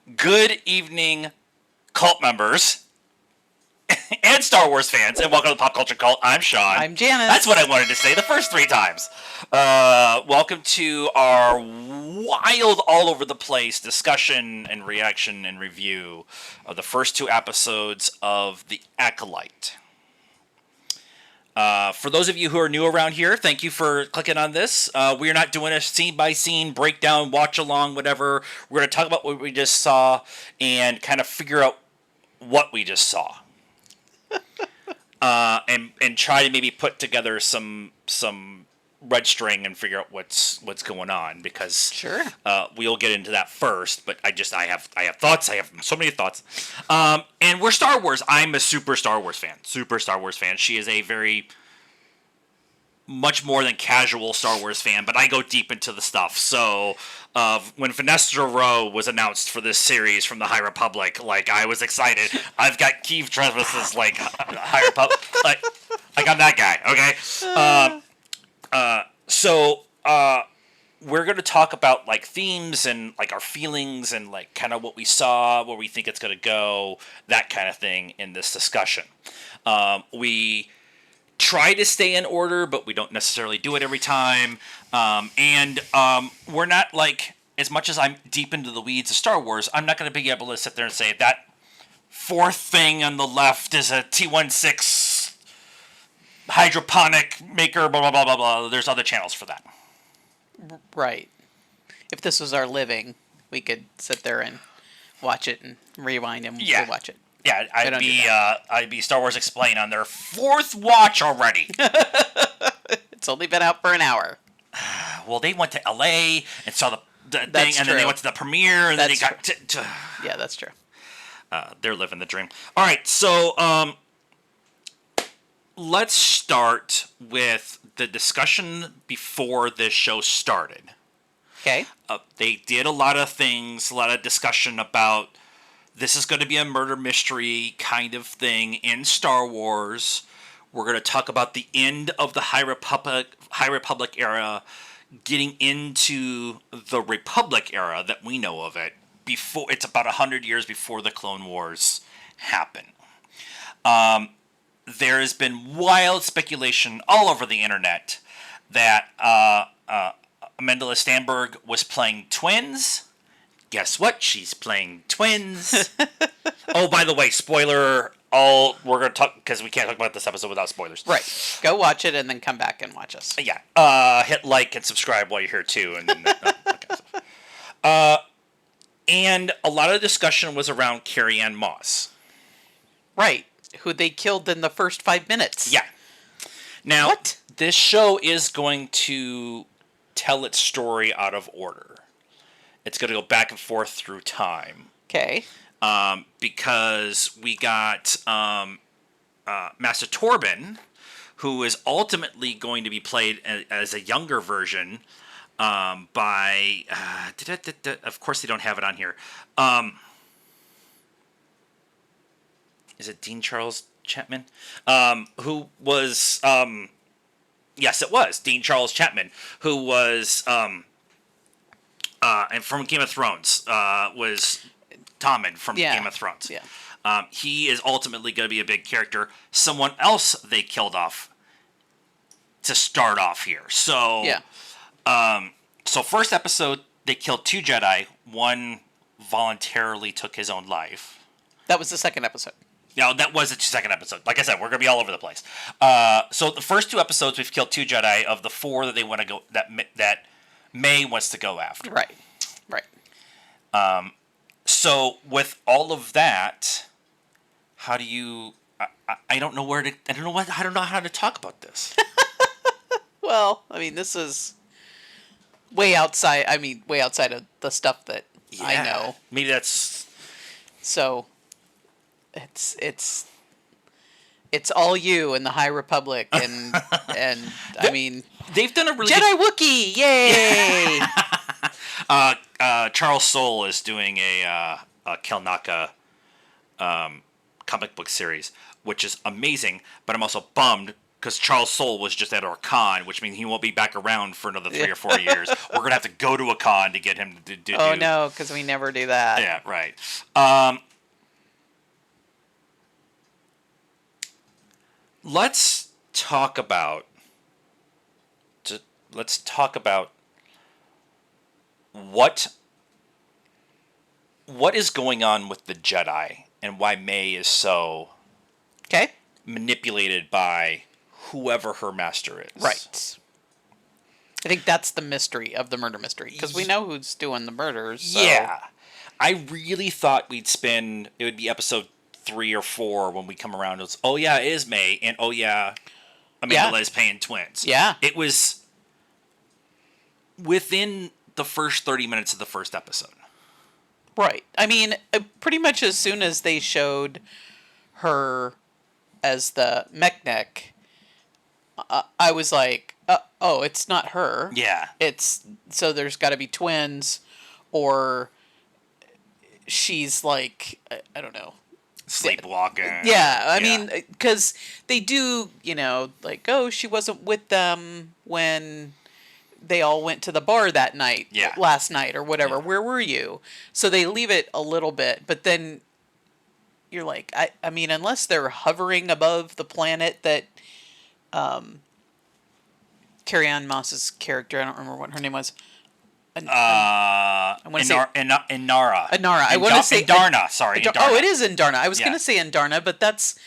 Good evening, cult members and Star Wars fans, and welcome to Pop Culture Cult. I'm Sean. I'm Janice. That's what I wanted to say the first 3 times. Welcome to our wild, all over the place discussion and reaction and review of the first 2 episodes of The Acolyte. For those of you who are new around here, thank you for clicking on this. We are not doing a scene-by-scene breakdown, watch-along, whatever. We're going to talk about what we just saw and kind of figure out what we just saw. And try to maybe put together some red string and figure out what's going on, because Sure. We'll get into that first. But I have thoughts. I have so many thoughts. And we're Star Wars. I'm a super Star Wars fan. She is a very much more than casual Star Wars fan, but I go deep into the stuff. So when Vanessa Rowe was announced for this series from the High Republic, like, I was excited. I've got Keith Travis's like High Republic, like I'm that guy. Okay. So we're going to talk about like themes and like our feelings and like kind of what we saw, where we think it's going to go, that kind of thing in this discussion. We try to stay in order, but we don't necessarily do it every time. And we're not like, as much as I'm deep into the weeds of Star Wars, I'm not going to be able to sit there and say that fourth thing on the left is a T16 hydroponic maker, blah, blah, blah, blah, blah. There's other channels for that. Right. If this was our living, we could sit there and watch it and rewind and rewatch it. Yeah, I'd be Star Wars Explain on their 4th watch already. It's only been out for an hour. Well, they went to LA and saw the thing, That's and true. then they went to the premiere, and That's then they got true. Yeah, that's true. they're living the dream. All right, so let's start with the discussion before this show started. Okay. They did a lot of things, a lot of discussion about this is going to be a murder mystery kind of thing in Star Wars. We're going to talk about the end of the High Republic era, getting into the Republic era that we know of it. Before, it's about 100 years before the Clone Wars happen. There has been wild speculation all over the internet that Amandla Stenberg was playing twins. Guess what? She's playing twins. Oh, by the way, spoiler. We're going to talk, because we can't talk about this episode without spoilers. Right. Go watch it and then come back and watch us. Yeah. Hit like and subscribe while you're here too. And and a lot of discussion was around Carrie Ann Moss. Right. Who they killed in the first 5 minutes. Yeah. Now, What? This show is going to tell its story out of order. It's going to go back and forth through time. Okay. Because we got Master Torben, who is ultimately going to be played as a younger version by... of course they don't have it on here. Is it Dean Charles Chapman? Who was... yes, it was. Dean Charles Chapman, who was... and from Game of Thrones, was Tommen from Game of Thrones. Yeah. He is ultimately going to be a big character. Someone else they killed off to start off here. So, Yeah. So first episode, they killed 2 Jedi. One voluntarily took his own life. That was the second episode. No, that was the second episode. Like I said, we're going to be all over the place. So the first 2 episodes, we've killed 2 Jedi of the 4 that they want to go, that May wants to go after. Right. Right. So with all of that, how do you? I don't know where to. I don't know how to talk about this. Well, I mean, this is way outside. I mean, way outside of the stuff that I know. Maybe that's. So it's all you and the High Republic and I mean, they've done a really Jedi Wookiee, yay! Charles Soule is doing a Kelnaka comic book series, which is amazing. But I'm also bummed because Charles Soule was just at our con, which means he won't be back around for another 3 or 4 years. We're gonna have to go to a con to get him to do. Oh no, because we never do that. Yeah, right. Let's talk about. Let's talk about what is going on with the Jedi and why May is so Okay. manipulated by whoever her master is. Right. I think that's the mystery of the murder mystery, because we know who's doing the murders. So. Yeah. I really thought it would be episode 3 or 4 when we come around. It was, oh yeah, it is May, and oh yeah, Amanda is paying twins. Yeah. It was within the first 30 minutes of the first episode. Right. I mean, pretty much as soon as they showed her as the Mechnik, I was like, oh, it's not her. Yeah. So there's got to be twins, or she's like, I don't know. Sleepwalking. Yeah, I mean, because they do, like, oh, she wasn't with them when they all went to the bar that night, last night or whatever. Yeah. Where were you? So they leave it a little bit, but then you're like, I mean, unless they're hovering above the planet that Carrie-Anne Moss's character, I don't remember what her name was. I want to say Inara. I want to say Indarna. Sorry, Indarna. Oh, it is Indarna. I was going to say Indarna, but that's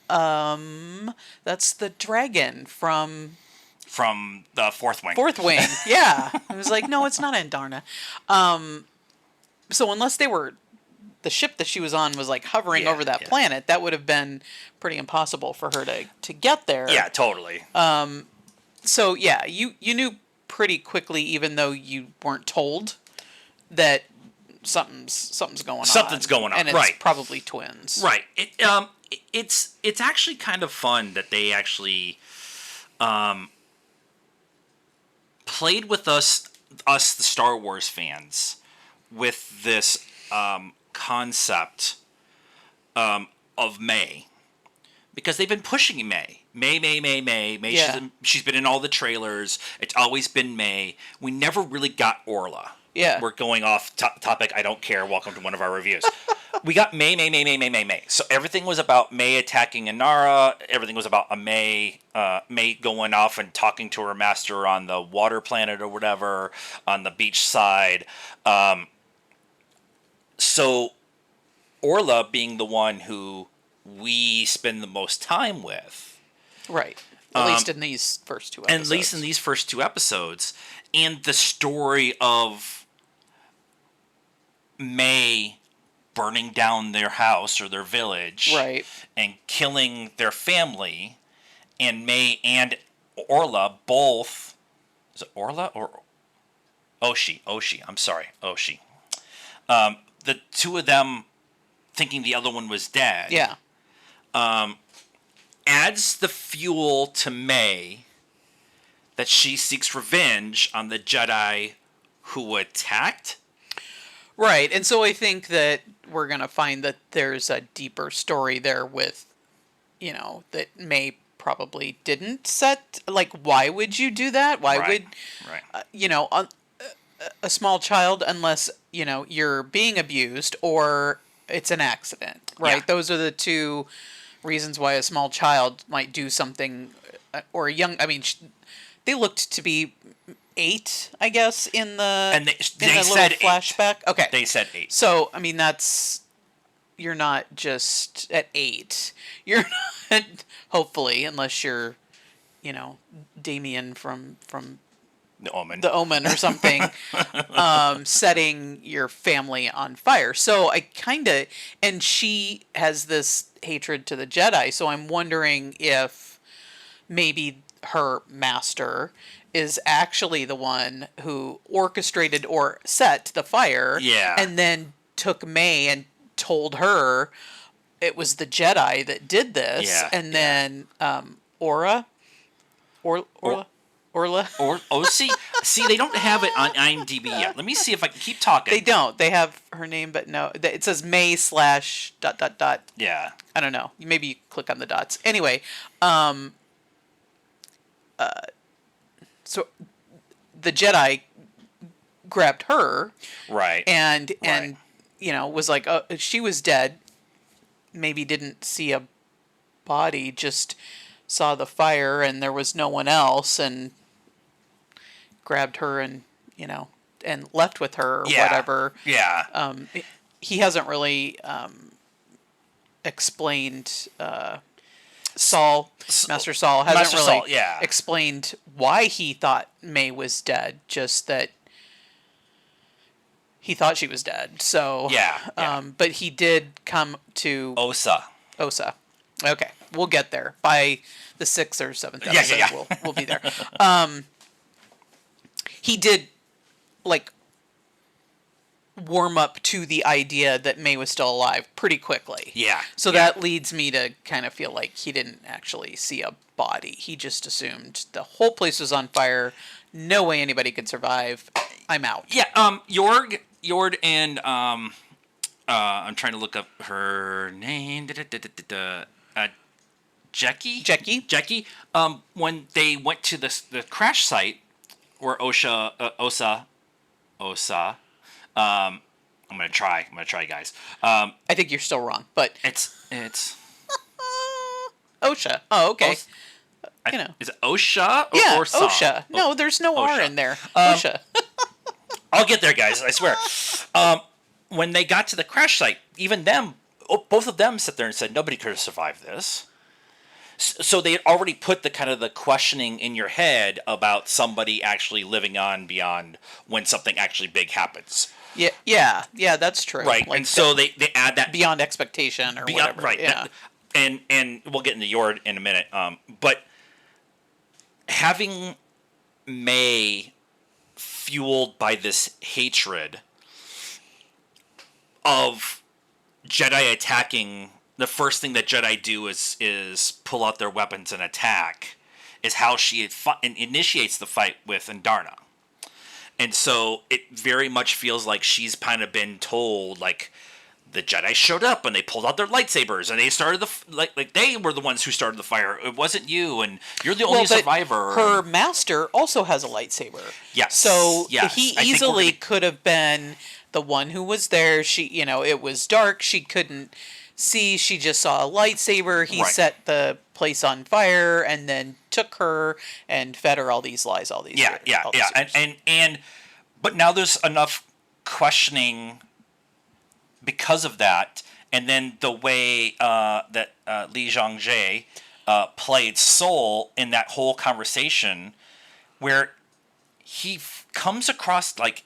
the dragon from the Fourth Wing. Fourth Wing, yeah. I was like, no, it's not Indarna. So unless the ship that she was on was like hovering over that planet, that would have been pretty impossible for her to get there. Yeah, totally. So yeah, you knew pretty quickly, even though you weren't told, that something's going on. Something's going on, and it's probably twins. Right. It's actually kind of fun that they actually played with us the Star Wars fans, with this concept of May, because they've been pushing May. May. Yeah. She's been in all the trailers. It's always been May. We never really got Orla. Yeah. We're going off topic. I don't care. Welcome to one of our reviews. We got May. So everything was about May attacking Inara. Everything was about May going off and talking to her master on the water planet or whatever, on the beach side. So Orla being the one who we spend the most time with. Right. At least in these first two episodes. And the story of May burning down their house or their village. Right. And killing their family. And May and Orla both... Is it Orla or... Oshi. I'm sorry. Oshi. The two of them thinking the other one was dead. Yeah. Adds the fuel to May that she seeks revenge on the Jedi who attacked. Right, and so I think that we're going to find that there's a deeper story there with, that May probably didn't set. Like, why would you do that? Why would, a small child, unless, you're being abused or it's an accident, right? Yeah. Those are the two reasons why a small child might do something, or a young. I mean, they looked to be 8, I guess, in the little flashback. 8. Okay, they said 8. So I mean, you're not just at 8. You're not, hopefully, unless you're, Damien from The Omen or something, setting your family on fire. So I and she has this hatred to the Jedi, so I'm wondering if maybe her master is actually the one who orchestrated or set the fire, and then took May and told her it was the Jedi that did this, and then Orla. See, they don't have it on IMDb yet. Let me see if I can keep talking. They don't. They have her name, but no. It says May / ... Yeah. I don't know. Maybe you click on the dots. Anyway, so the Jedi grabbed her, Right. and Right. was like, she was dead. Maybe didn't see a body, just saw the fire, and there was no one else, and grabbed her, and and left with her, or whatever. Yeah. He hasn't really explained. Saul, Master Saul, hasn't Master really Saul, yeah. explained why he thought May was dead. Just that he thought she was dead. So yeah. But he did come to Osa. Okay, we'll get there by the 6th or 7th episode. Yeah. We'll be there. He did like warm up to the idea that May was still alive pretty quickly. Yeah. So that leads me to kind of feel like he didn't actually see a body. He just assumed the whole place was on fire. No way anybody could survive. I'm out. Yeah. Yord and I'm trying to look up her name. Jackie. When they went to the crash site where Osa. I'm gonna try, guys. I think you're still wrong, but it's Osha. Oh, okay. Is it Osha or yeah, Orsa? Osha. No, there's no Osha. R in there. Osha. I'll get there, guys. I swear. When they got to the crash site, even them, both of them sat there and said nobody could have survived this. So they had already put the questioning in your head about somebody actually living on beyond when something actually big happens. Yeah, that's true. Right, like and so they add that beyond expectation or whatever. Right, yeah. And we'll get into Yord in a minute. But having May fueled by this hatred of Jedi attacking, the first thing that Jedi do is pull out their weapons and attack, is how she initiates the fight with Andarna. And so it very much feels like she's kind of been told, like, the Jedi showed up and they pulled out their lightsabers and they started like they were the ones who started the fire. It wasn't you, and you're the only survivor. Her master also has a lightsaber. Yes. So yes. he easily could have been the one who was there. She, it was dark. She couldn't see. She just saw a lightsaber. He set the place on fire and then took her and fed her all these lies, all these yeah. And but now there's enough questioning because of that, and then the way that Li Zhangje played Soul in that whole conversation, where he comes across like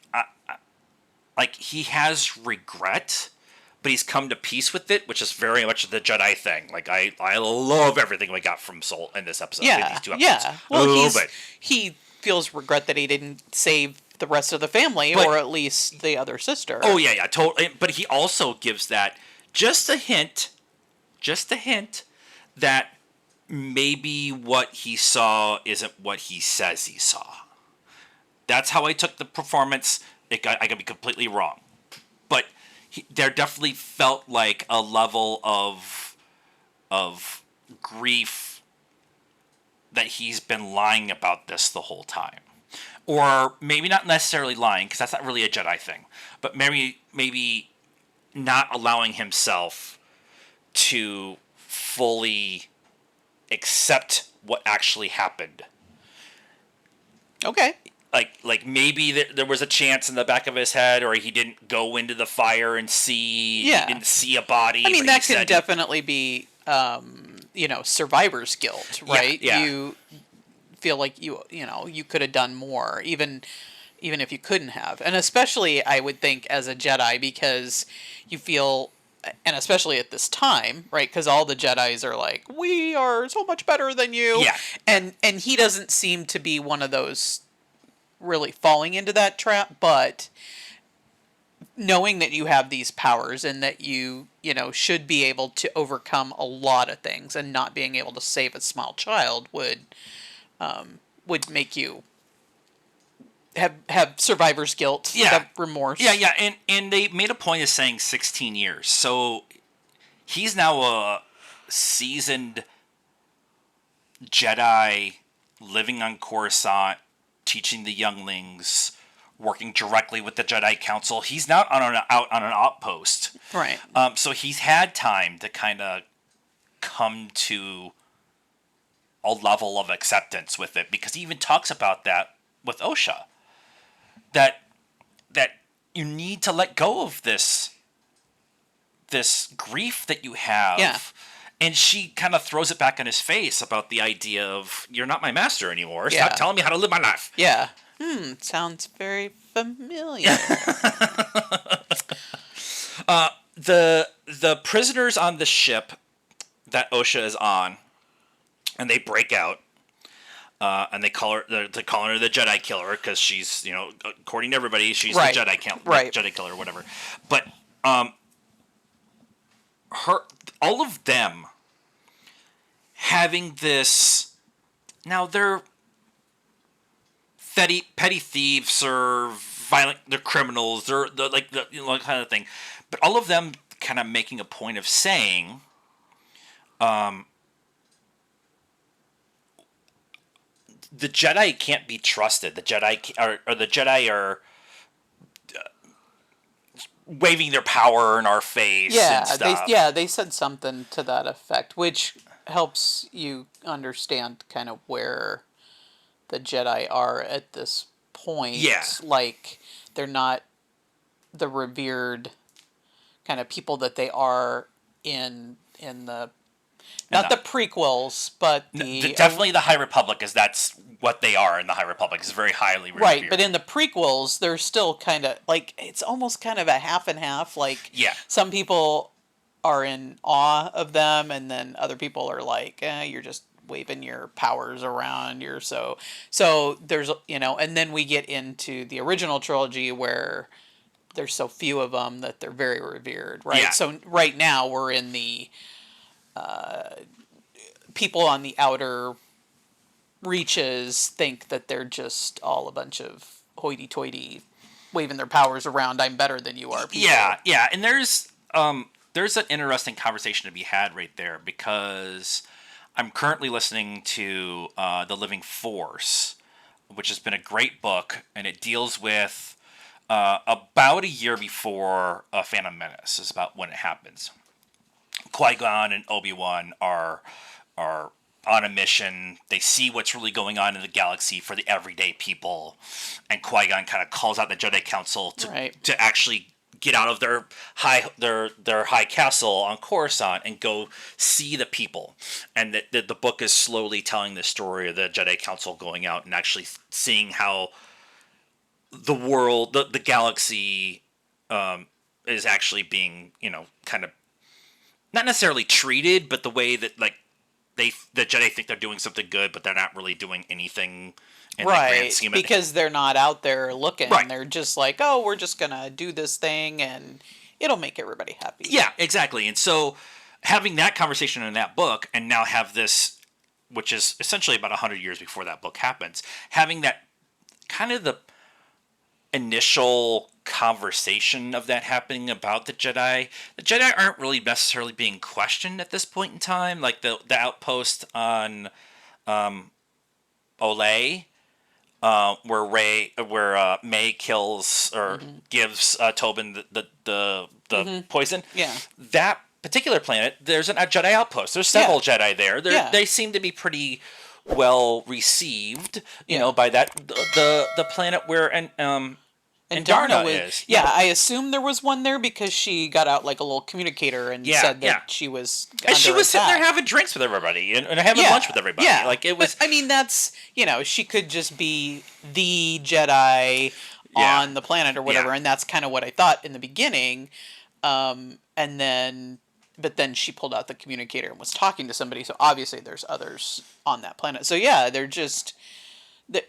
he has regret, but he's come to peace with it, which is very much the Jedi thing. Like I love everything we got from Soul in this episode. Yeah, these two episodes. Yeah. Well, he feels regret that he didn't save the rest of the family, or at least the other sister. Oh yeah, totally. But he also gives that just a hint that maybe what he saw isn't what he says he saw. That's how I took the performance. I could be completely wrong, but there definitely felt like a level of grief that he's been lying about this the whole time. Or maybe not necessarily lying, because that's not really a Jedi thing. But maybe not allowing himself to fully accept what actually happened. Okay. Like maybe there was a chance in the back of his head, or he didn't go into the fire and see. Yeah. He didn't see a body. I mean, that could definitely be, survivor's guilt, right? Yeah. You feel like you could have done more, even if you couldn't have. And especially, I would think, as a Jedi, because you feel, and especially at this time, right? Because all the Jedis are like, we are so much better than you. Yeah. And he doesn't seem to be one of those really falling into that trap, but knowing that you have these powers and that you should be able to overcome a lot of things, and not being able to save a small child would make you have survivor's guilt, have remorse. Yeah, and they made a point of saying 16 years. So he's now a seasoned Jedi living on Coruscant, teaching the younglings, working directly with the Jedi Council. He's not out on an outpost. Right. So he's had time to kind of come to a level of acceptance with it, because he even talks about that with Osha. That you need to let go of this grief that you have. Yeah. And she kind of throws it back in his face about the idea of, you're not my master anymore. Yeah. Stop telling me how to live my life. Yeah. Sounds very familiar. The prisoners on the ship that Osha is on, and they break out, and they call her the Jedi Killer, because she's, according to everybody, she's Right. the Jedi killer, Right. Jedi Killer, or whatever. But all of them having this, now they're petty thieves or violent, they're criminals, they're like the kind of thing, but all of them kind of making a point of saying, the Jedi can't be trusted. The Jedi are waving their power in our face. Yeah, and stuff. they said something to that effect, which helps you understand kind of where the Jedi are at this point. Yeah. Like, they're not the revered kind of people that they are in the not the prequels, but definitely the High Republic, is that's what they are in the High Republic. Is very highly revered. Right, but in the prequels, they're still kind of like, it's almost kind of a half and half. Like, some people are in awe of them, and then other people are like, you're just waving your powers around. You're so there's and then we get into the original trilogy where there's so few of them that they're very revered. Right. Yeah. So right now we're in the people on the outer reaches think that they're just all a bunch of hoity-toity waving their powers around, I'm better than you are people. Yeah, and there's an interesting conversation to be had right there, because I'm currently listening to The Living Force, which has been a great book, and it deals with about a year before Phantom Menace is about when it happens. Qui-Gon and Obi-Wan are on a mission. They see what's really going on in the galaxy for the everyday people, and Qui-Gon kind of calls out the Jedi Council to actually get out of their high castle on Coruscant and go see the people. And the book is slowly telling the story of the Jedi Council going out and actually seeing how the world, the galaxy, is actually being, kind of not necessarily treated, but the way that the Jedi think they're doing something good, but they're not really doing anything in the grand scheme of because they're not out there looking. Right. They're just like, oh, we're just gonna do this thing and it'll make everybody happy. Yeah, exactly. And so having that conversation in that book, and now have this, which is essentially about 100 years before that book happens, having that kind of the initial conversation of that happening about the Jedi. The Jedi aren't really necessarily being questioned at this point in time. Like the outpost on Olay, where May kills or gives Tobin the poison. Yeah. That particular planet, there's a Jedi outpost. There's several Jedi there. They seem to be pretty well received, by that the planet where and Darna is. Yeah, I assume there was one there because she got out like a little communicator and said that she was and she was attack. sitting there having drinks with everybody and having lunch with everybody. Yeah. Like it was. But, I mean, that's, she could just be the Jedi on the planet or whatever, and that's kind of what I thought in the beginning. And then, but then she pulled out the communicator and was talking to somebody, so obviously there's others on that planet. So yeah, they're just,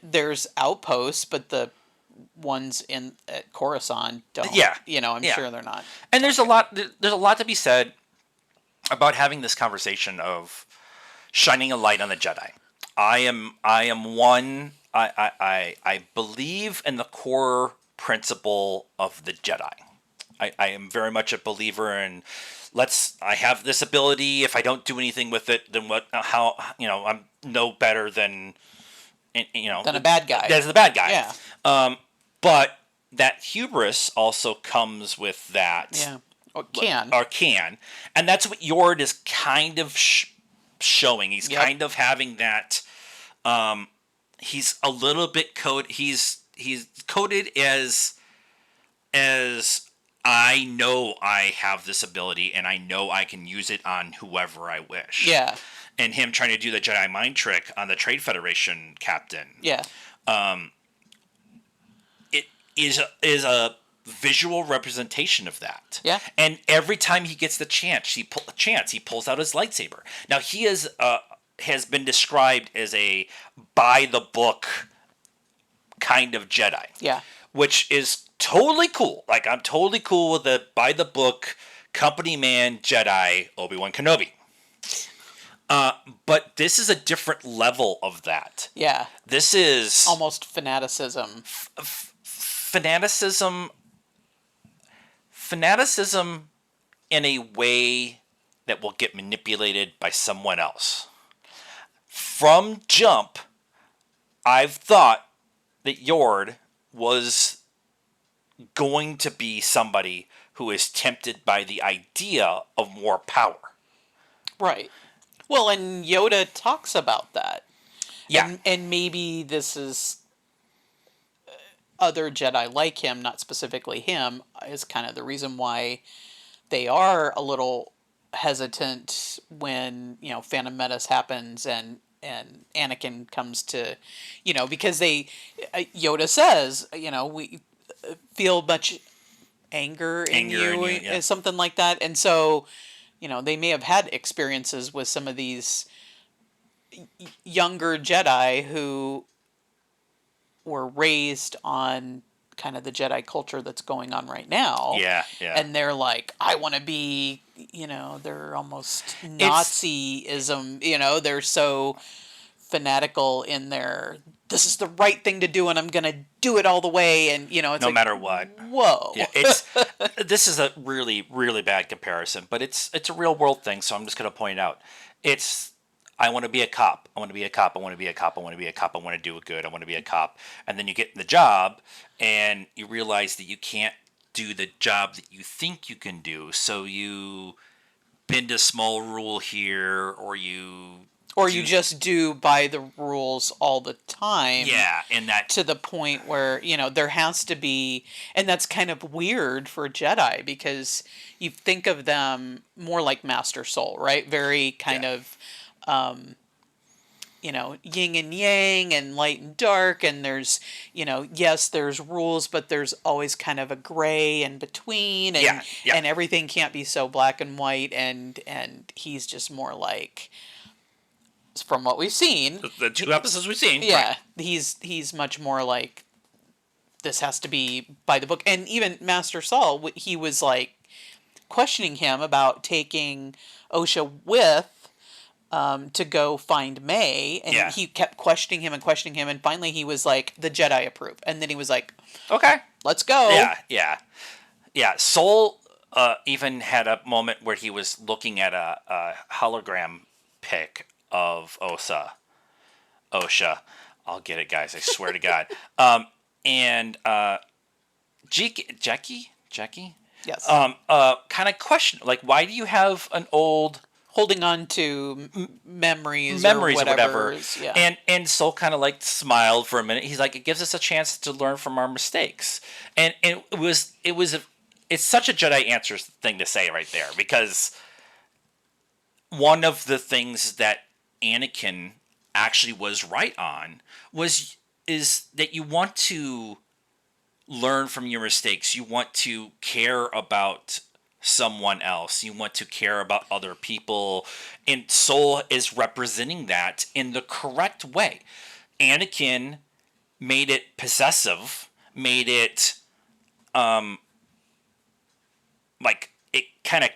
there's outposts, but the ones at Coruscant don't. I'm sure they're not. And there's a lot to be said about having this conversation of shining a light on the Jedi. I believe in the core principle of the Jedi. I am very much a believer in I have this ability. If I don't do anything with it, then I'm no better than than a bad guy. That's the bad guy. Yeah. But that hubris also comes with that. Yeah. Can. Or can. And that's what Yord is kind of showing. He's kind of having that. He's a little bit coded. He's coded as I know I have this ability and I know I can use it on whoever I wish. Yeah. And him trying to do the Jedi mind trick on the Trade Federation captain. Yeah. It is a visual representation of that. Yeah. And every time he gets the chance, he pulls out his lightsaber. Now he has been described as a by the book kind of Jedi. Yeah. Which is totally cool. Like, I'm totally cool with the by the book company man Jedi Obi-Wan Kenobi. But this is a different level of that. Yeah. This is almost fanaticism. Fanaticism in a way that will get manipulated by someone else. From jump, I've thought that Yord was going to be somebody who is tempted by the idea of more power. Right. Well, and Yoda talks about that. Yeah. And maybe this is other Jedi like him, not specifically him, is kind of the reason why they are a little hesitant when, Phantom Menace happens and Anakin comes to, because Yoda says, we feel much anger in you, yeah. something like that. And so, they may have had experiences with some of these younger Jedi who were raised on kind of the Jedi culture that's going on right now. Yeah, yeah. And they're like, I want to be, they're almost Nazism, they're so fanatical in their, this is the right thing to do and I'm going to do it all the way. And, it's no matter what. Whoa. Yeah, this is a really, really bad comparison, but it's a real world thing. So I'm just going to point out I want to be a cop. I want to be a cop. I want to be a cop. I want to be a cop. I want to do it good. I want to be a cop. And then you get in the job and you realize that you can't do the job that you think you can do. So you bend a small rule here or you just do by the rules all the time. Yeah, and that to the point where, there has to be, and that's kind of weird for Jedi because you think of them more like Master Soul, right? Very kind of yin and yang and light and dark, and there's, yes, there's rules, but there's always kind of a gray in between, and and everything can't be so black and white, and he's just more like, from what we've seen, the 2 episodes we've seen, right. he's much more like, this has to be by the book. And even Master Saul, he was like questioning him about taking Osha with to go find May, and he kept questioning him, and finally he was like, the Jedi approve, and then he was like, okay, let's go. Yeah. Soul even had a moment where he was looking at a hologram pic of Osha. I'll get it, guys. I swear to God. And Jackie, yes, kind of question, like, why do you have an old holding on to memories or whatever. Yeah. And Soul kind of like smiled for a minute. He's like, it gives us a chance to learn from our mistakes. And it's such a Jedi answer thing to say right there, because one of the things that Anakin actually was right on is that you want to learn from your mistakes. You want to care about someone else. You want to care about other people. And Soul is representing that in the correct way. Anakin made it possessive, made it like it kind of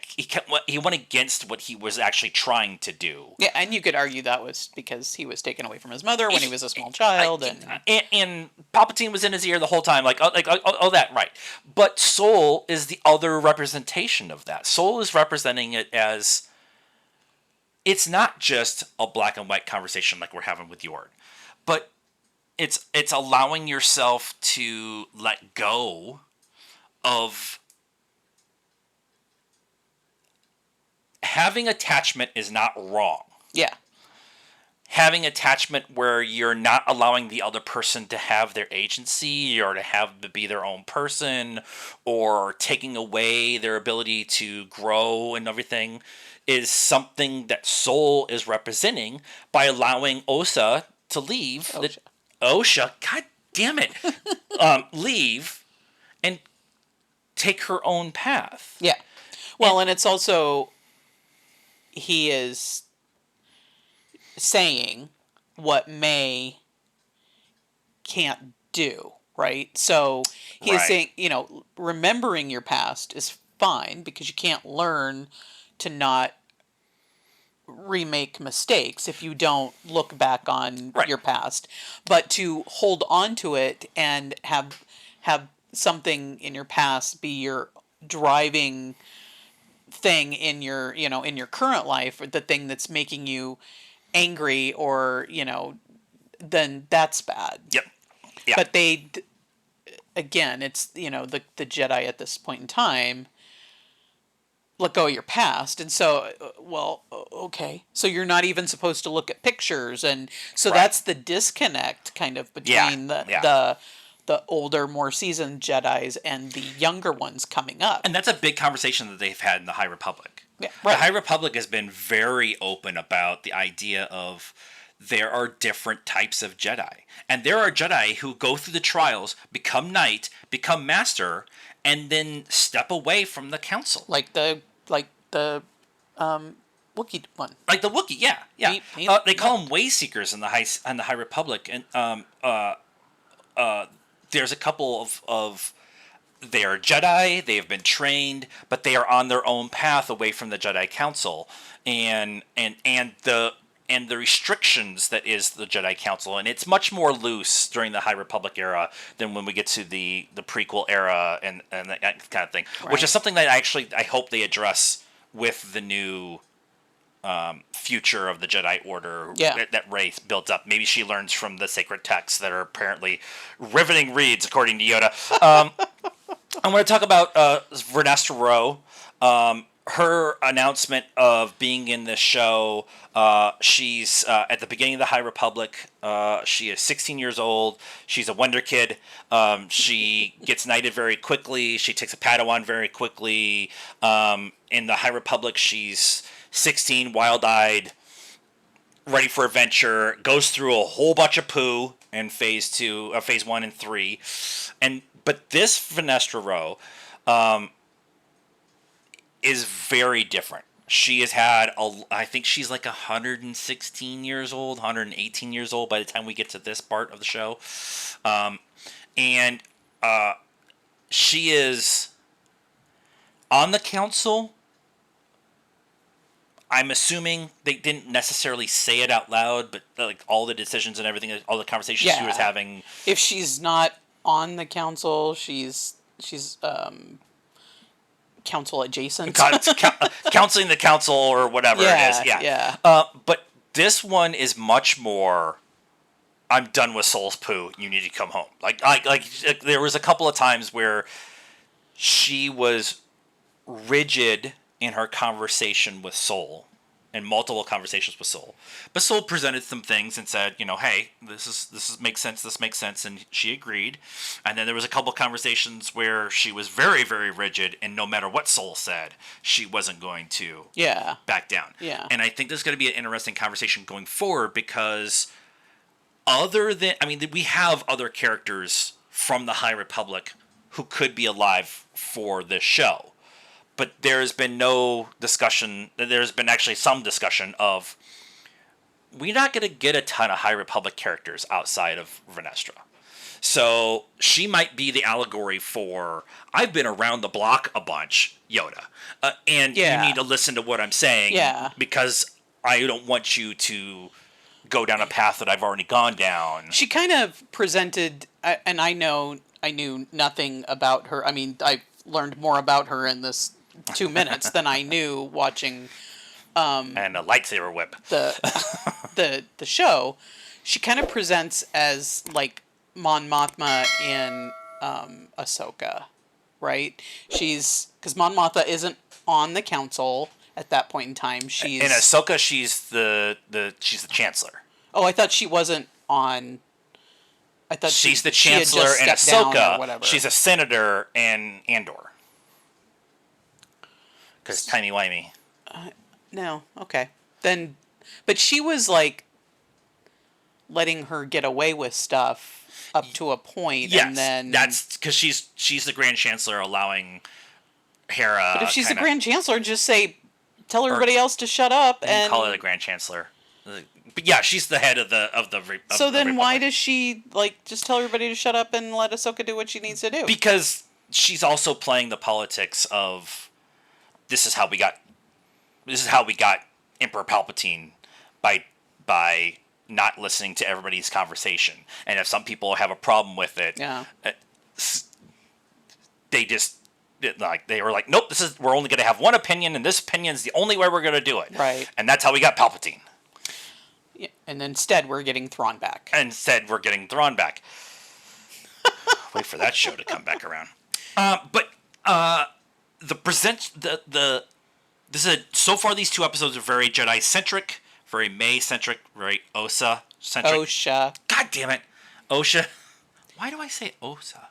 he went against what he was actually trying to do. Yeah, and you could argue that was because he was taken away from his mother when he was a small child, and Palpatine was in his ear the whole time, like that, right? But Soul is the other representation of that. Soul is representing it as it's not just a black and white conversation like we're having with Yord, but it's allowing yourself to let go of having attachment is not wrong. Yeah. Having attachment where you're not allowing the other person to have their agency or to be their own person, or taking away their ability to grow and everything, is something that Soul is representing by allowing Osa to leave. Osha, god damn it, leave and take her own path. Yeah. Well, and it's also, he is saying what May can't do, right? So he is saying, remembering your past is fine because you can't learn to not remake mistakes if you don't look back on your past, but to hold on to it and have something in your past be your driving thing in your in your current life, or the thing that's making you angry, or then that's bad. Yep. Yeah. But again, it's the Jedi at this point in time let go of your past, and so okay, so you're not even supposed to look at pictures, and so that's the disconnect kind of between the older, more seasoned Jedis and the younger ones coming up. And that's a big conversation that they've had in the High Republic. Yeah, right. The High Republic has been very open about the idea of there are different types of Jedi. And there are Jedi who go through the trials, become knight, become master, and then step away from the council. Like the Wookiee one. Like the Wookiee, yeah. They call them way seekers in the High Republic, and there's a couple of they are Jedi. They have been trained, but they are on their own path away from the Jedi Council, and the restrictions that is the Jedi Council, and it's much more loose during the High Republic era than when we get to the prequel era and that kind of thing, which is something that I hope they address with the new future of the Jedi Order that Rey built up. Maybe she learns from the sacred texts that are apparently riveting reads, according to Yoda. I want to talk about Vernestra Rowe. Her announcement of being in this show. She's at the beginning of the High Republic. She is 16 years old. She's a Wonder Kid. She gets knighted very quickly. She takes a Padawan very quickly. In the High Republic, she's 16, wild-eyed, ready for adventure. Goes through a whole bunch of poo in phase 1 and 3, but this Vernestra Rowe is very different. She has had, I think she's like 116 years old, 118 years old by the time we get to this part of the show. And she is on the council. I'm assuming they didn't necessarily say it out loud, but like all the decisions and everything, all the conversations she was having. If she's not on the council, she's council adjacent. Counseling the council or whatever it is. Yeah. But this one is much more, I'm done with Soul's poo. You need to come home. Like there was a couple of times where she was rigid in her conversation with Soul, and multiple conversations with Soul. But Soul presented some things and said, hey, this makes sense. This makes sense, and she agreed. And then there was a couple conversations where she was very, very rigid, and no matter what Soul said, she wasn't going to back down. Yeah. And I think there's going to be an interesting conversation going forward because we have other characters from the High Republic who could be alive for this show. But there's been no discussion. There's been actually some discussion of we're not going to get a ton of High Republic characters outside of Vernestra. So she might be the allegory for I've been around the block a bunch, Yoda. And you need to listen to what I'm saying because I don't want you to go down a path that I've already gone down. She kind of presented, and I knew nothing about her. I mean, I learned more about her in this 2 minutes than I knew watching and a lightsaber whip the show. She kind of presents as like Mon Mothma in Ahsoka, right? Because Mon Mothma isn't on the council at that point in time. She's in Ahsoka. She's the chancellor. Oh, I thought she wasn't on. I thought she's the chancellor chancellor in Ahsoka. She's a senator in Andor. Because timey-wimey. No, okay. Then, but she was like letting her get away with stuff up to a point, yes, and then that's because she's the Grand Chancellor, allowing Hera. But if she's the Grand Chancellor, just tell everybody else to shut up and call her the Grand Chancellor. But yeah, she's the head of the. So then, why does she just tell everybody to shut up and let Ahsoka do what she needs to do? Because she's also playing the politics of this is how we got Emperor Palpatine by not listening to everybody's conversation, and if some people have a problem with it, they were like, nope, we're only going to have one opinion, and this opinion is the only way we're going to do it, right? And that's how we got Palpatine. Yeah, and instead we're getting Thrawn back. Wait for that show to come back around. So far these two episodes are very Jedi centric, very May centric, very Osa centric. Osha. God damn it, Osha. Why do I say Osa?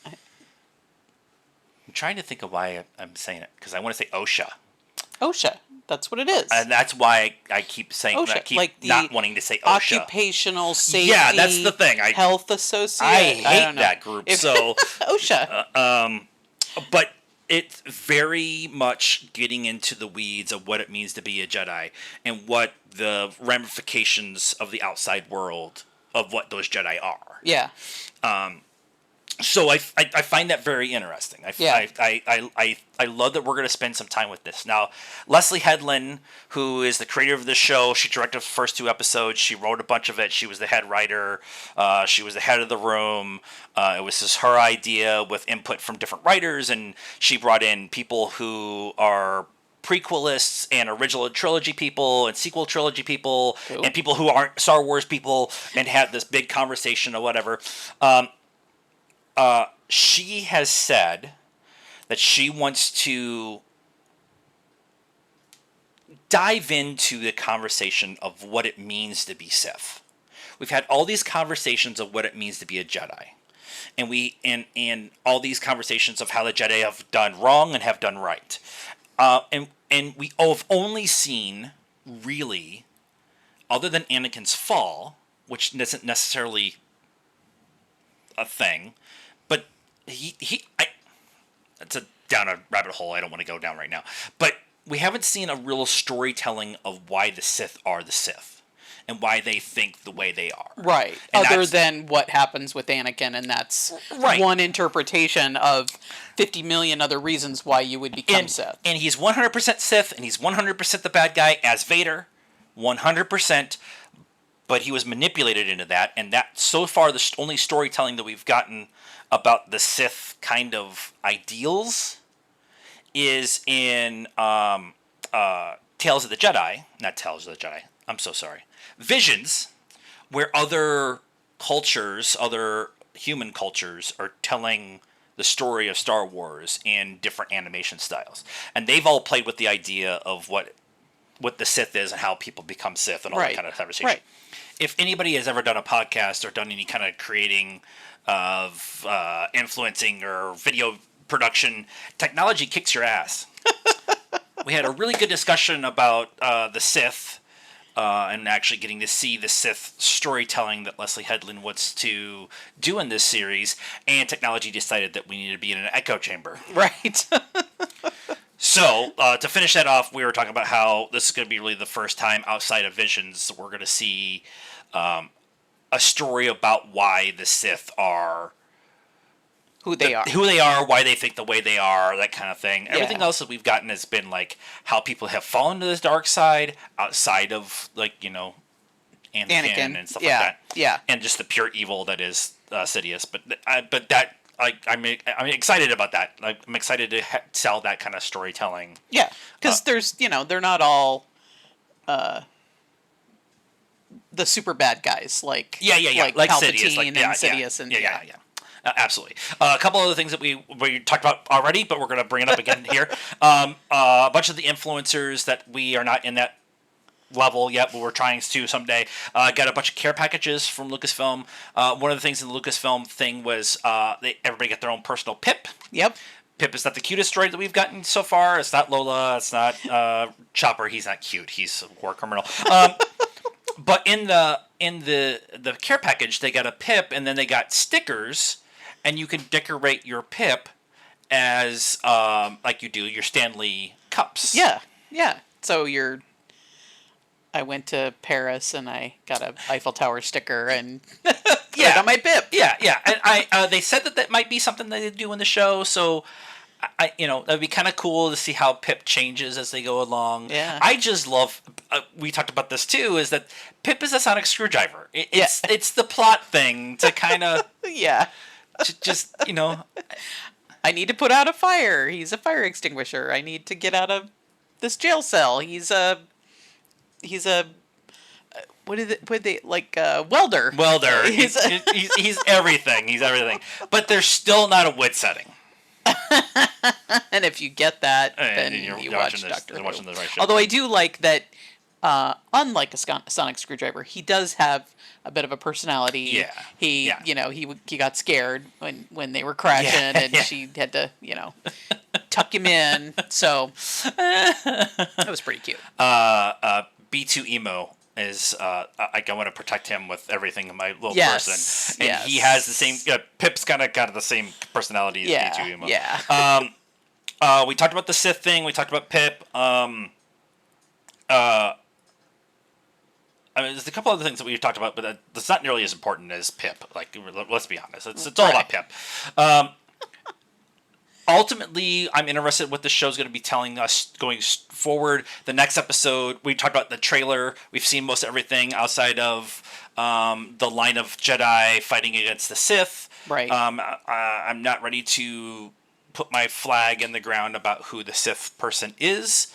I'm trying to think of why I'm saying it because I want to say Osha. Osha. That's what it is. And that's why I keep saying OSHA, I keep not wanting to say OSHA. Occupational Safety. Yeah, that's the thing. Health Associate. I hate that group. So OSHA. But it's very much getting into the weeds of what it means to be a Jedi and what the ramifications of the outside world of what those Jedi are. Yeah. So I find that very interesting. I love that we're going to spend some time with this. Now, Leslie Headland, who is the creator of this show, she directed the first two episodes. She wrote a bunch of it. She was the head writer. She was the head of the room. It was just her idea with input from different writers, and she brought in people who are prequelists and original trilogy people and sequel trilogy people and people who aren't Star Wars people and had this big conversation or whatever. She has said that she wants to dive into the conversation of what it means to be Sith. We've had all these conversations of what it means to be a Jedi. And all these conversations of how the Jedi have done wrong and have done right. And we have only seen, really, other than Anakin's fall, which isn't necessarily a thing, but it's down a rabbit hole I don't want to go down right now. But we haven't seen a real storytelling of why the Sith are the Sith and why they think the way they are. Right. And other than what happens with Anakin, and that's one interpretation of 50 million other reasons why you would become Sith. And he's 100% Sith, and he's 100% the bad guy as Vader, 100%. But he was manipulated into that, and that so far the only storytelling that we've gotten about the Sith kind of ideals is in Tales of the Jedi. Not Tales of the Jedi. I'm so sorry. Visions, where other cultures, other human cultures, are telling the story of Star Wars in different animation styles. And they've all played with the idea of what the Sith is and how people become Sith and all that kind of conversation. Right. If anybody has ever done a podcast or done any kind of creating of influencing or video production, technology kicks your ass. We had a really good discussion about the Sith and actually getting to see the Sith storytelling that Leslie Headland wants to do in this series, and technology decided that we needed to be in an echo chamber. Right. So, to finish that off, we were talking about how this is going to be really the first time outside of Visions we're going to see a story about why the Sith are who they are, why they think the way they are, that kind of thing. Yeah. Everything else that we've gotten has been like how people have fallen to this dark side outside of Anakin and stuff like that. Yeah, and just the pure evil that is Sidious. But that. I'm excited about that. I'm excited to tell that kind of storytelling. Yeah, because they're not all the super bad guys, like like Palpatine Sidious, and Sidious, and absolutely. A couple other things that we talked about already, but we're going to bring it up again here. A bunch of the influencers that we are not in that level yet, but we're trying to someday. Got a bunch of care packages from Lucasfilm. One of the things in the Lucasfilm thing was everybody got their own personal Pip. Yep. Pip is not the cutest droid that we've gotten so far. It's not Lola. It's not Chopper. He's not cute. He's a war criminal. But in the care package, they got a Pip, and then they got stickers, and you can decorate your Pip as like you do your Stanley cups. Yeah. So I went to Paris and I got a Eiffel Tower sticker and put it on my Pip. Yeah. And they said that might be something that they do in the show, so that'd be kind of cool to see how Pip changes as they go along. Yeah. I just love. We talked about this too. Is that Pip is a sonic screwdriver? It's the plot thing to kind of just I need to put out a fire. He's a fire extinguisher. I need to get out of this jail cell. He's a welder. Welder. He's everything. He's everything. But there's still not a wit setting. And if you get that, then you watch Doctor Who. Watching the right show. Although I do like that, unlike a sonic screwdriver, he does have a bit of a personality. Yeah. He got scared when they were crashing, and she had to tuck him in. So that was pretty cute. B2 Emo is I want to protect him with everything in my little person, and he has the same. Pip's kind of the same personality as B2 Emo. Yeah. We talked about the Sith thing. We talked about Pip. There's a couple other things that we've talked about, but that's not nearly as important as Pip. Like, let's be honest, it's all about Pip. Ultimately, I'm interested in what the show's going to be telling us going forward. The next episode, we talked about the trailer. We've seen most everything outside of the line of Jedi fighting against the Sith. Right. I'm not ready to put my flag in the ground about who the Sith person is.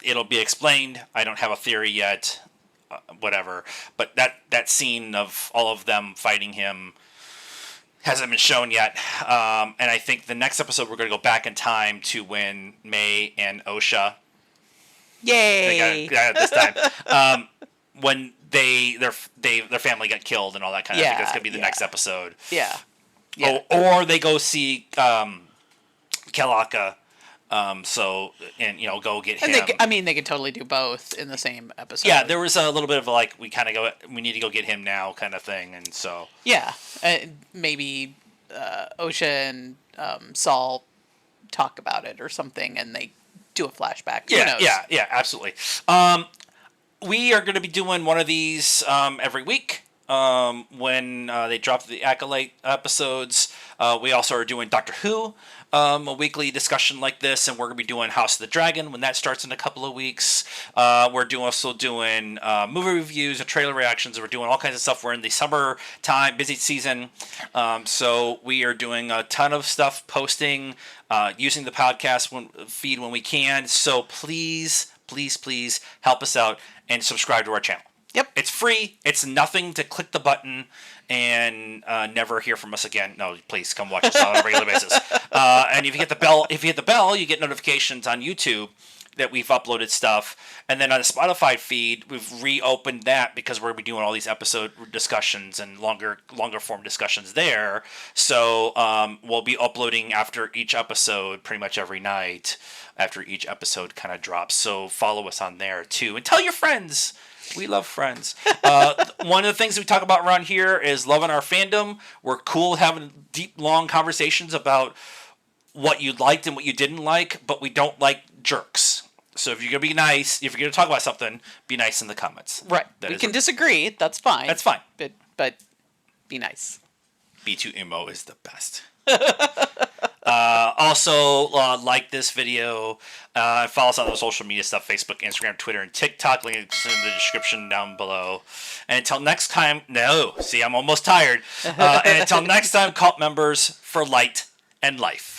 It'll be explained. I don't have a theory yet. Whatever. But that scene of all of them fighting him hasn't been shown yet. And I think the next episode we're going to go back in time to when May and Osha. Yay! This time. When their family got killed and all that kind of thing. That's going to be the next episode. Yeah. Or they go see Kalaka. Go get him. And they could totally do both in the same episode. Yeah, there was a little bit of we need to go get him now kind of thing, and so. Yeah, maybe Osha and Saul talk about it or something, and they do a flashback. Who knows? Yeah, absolutely. We are going to be doing one of these every week. When they drop the Acolyte episodes. We also are doing Doctor Who, a weekly discussion like this, and we're going to be doing House of the Dragon when that starts in a couple of weeks. We're also doing movie reviews and trailer reactions. We're doing all kinds of stuff. We're in the summer time, busy season, so we are doing a ton of stuff, posting, using the podcast feed when we can. So please help us out and subscribe to our channel. Yep. It's free. It's nothing to click the button and never hear from us again. No, please come watch us on a regular basis. And if you hit the bell, you get notifications on YouTube that we've uploaded stuff. And then on the Spotify feed, we've reopened that because we're going to be doing all these episode discussions and longer form discussions there. So we'll be uploading after each episode pretty much every night after each episode kind of drops. So follow us on there too. And tell your friends. We love Friends. One of the things we talk about around here is loving our fandom. We're cool having deep, long conversations about what you liked and what you didn't like, but we don't like jerks. So if you're going to be nice, if you're going to talk about something, be nice in the comments. Right. We can disagree. That's fine. That's fine. But be nice. B2 Emo is the best. Also, like this video. Follow us on the social media stuff: Facebook, Instagram, Twitter, and TikTok. Links in the description down below. And until next time, I'm almost tired. And until next time, cult members for light and life.